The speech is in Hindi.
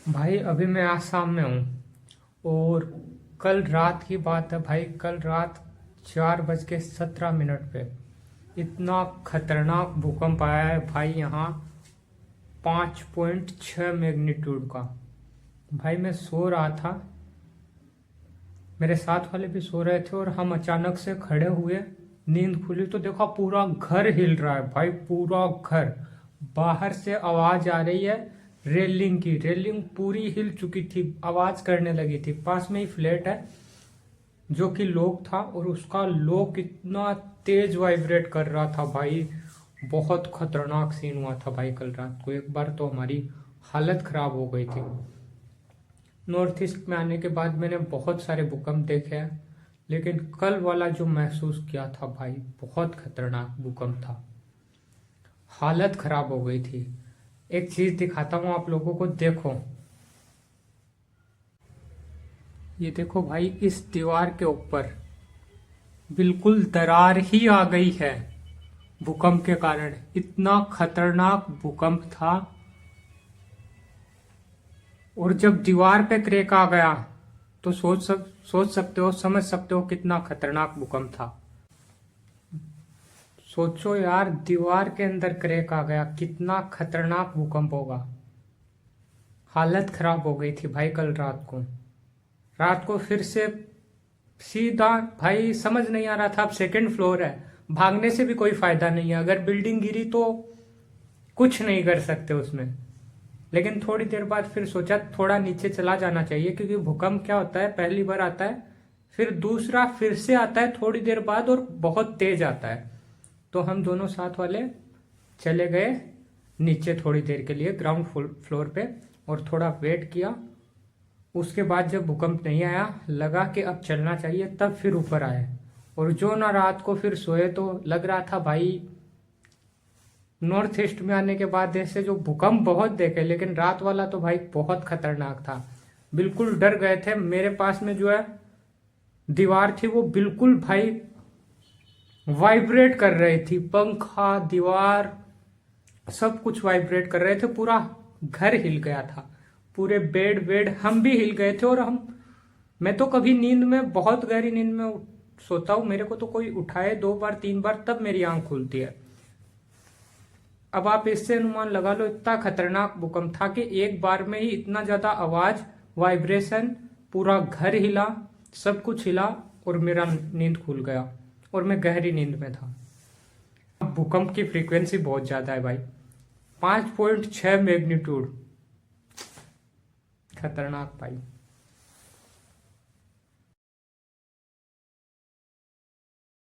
भाई अभी मैं आसाम में हूँ और कल रात की बात है भाई। कल रात 4:17 पे इतना खतरनाक भूकंप आया है भाई यहाँ। 5.6 मैग्नीट्यूड का। भाई मैं सो रहा था, मेरे साथ वाले भी सो रहे थे और हम अचानक से खड़े हुए। नींद खुली तो देखा पूरा घर हिल रहा है भाई, पूरा घर। बाहर से आवाज आ रही है रेलिंग की। रेलिंग पूरी हिल चुकी थी, आवाज करने लगी थी। पास में ही फ्लैट है जो कि लॉक था और उसका लॉक इतना तेज वाइब्रेट कर रहा था भाई। बहुत खतरनाक सीन हुआ था भाई कल रात को। एक बार तो हमारी हालत खराब हो गई थी। नॉर्थ ईस्ट में आने के बाद मैंने बहुत सारे भूकंप देखे हैं, लेकिन कल वाला जो महसूस किया था भाई, बहुत खतरनाक भूकंप था। हालत खराब हो गई थी। एक चीज दिखाता हूँ आप लोगों को, देखो। ये देखो भाई, इस दीवार के ऊपर बिल्कुल दरार ही आ गई है भूकंप के कारण। इतना खतरनाक भूकंप था। और जब दीवार पे क्रैक आ गया तो सोच सकते हो, समझ सकते हो कितना खतरनाक भूकंप था। सोचो यार, दीवार के अंदर क्रैक आ गया, कितना खतरनाक भूकंप होगा। हालत खराब हो गई थी भाई कल रात को। रात को फिर से सीधा भाई समझ नहीं आ रहा था। अब सेकंड फ्लोर है, भागने से भी कोई फायदा नहीं है। अगर बिल्डिंग गिरी तो कुछ नहीं कर सकते उसमें। लेकिन थोड़ी देर बाद फिर सोचा थोड़ा नीचे चला जाना चाहिए, क्योंकि भूकंप क्या होता है, पहली बार आता है, फिर दूसरा फिर से आता है थोड़ी देर बाद और बहुत तेज आता है। तो हम दोनों साथ वाले चले गए नीचे थोड़ी देर के लिए ग्राउंड फ्लोर पे और थोड़ा वेट किया। उसके बाद जब भूकंप नहीं आया, लगा कि अब चलना चाहिए, तब फिर ऊपर आए। और जो ना रात को फिर सोए तो लग रहा था भाई, नॉर्थ ईस्ट में आने के बाद ऐसे जो भूकंप बहुत देखे, लेकिन रात वाला तो भाई बहुत खतरनाक था। बिल्कुल डर गए थे। मेरे पास में जो है दीवार थी, वो बिल्कुल भाई वाइब्रेट कर रही थी। पंखा, दीवार, सब कुछ वाइब्रेट कर रहे थे। पूरा घर हिल गया था, पूरे बेड वेड हम भी हिल गए थे। और मैं तो कभी नींद में, बहुत गहरी नींद में सोता हूं, मेरे को तो कोई उठाए 2 बार 3 बार तब मेरी आंख खुलती है। अब आप इससे अनुमान लगा लो, इतना खतरनाक भूकंप था कि एक बार में ही इतना ज्यादा आवाज, वाइब्रेशन, पूरा घर हिला, सब कुछ हिला और मेरा नींद खुल गया और मैं गहरी नींद में था। भूकंप की फ्रीक्वेंसी बहुत ज्यादा है भाई, 5.6 मैग्नीट्यूड। खतरनाक भाई।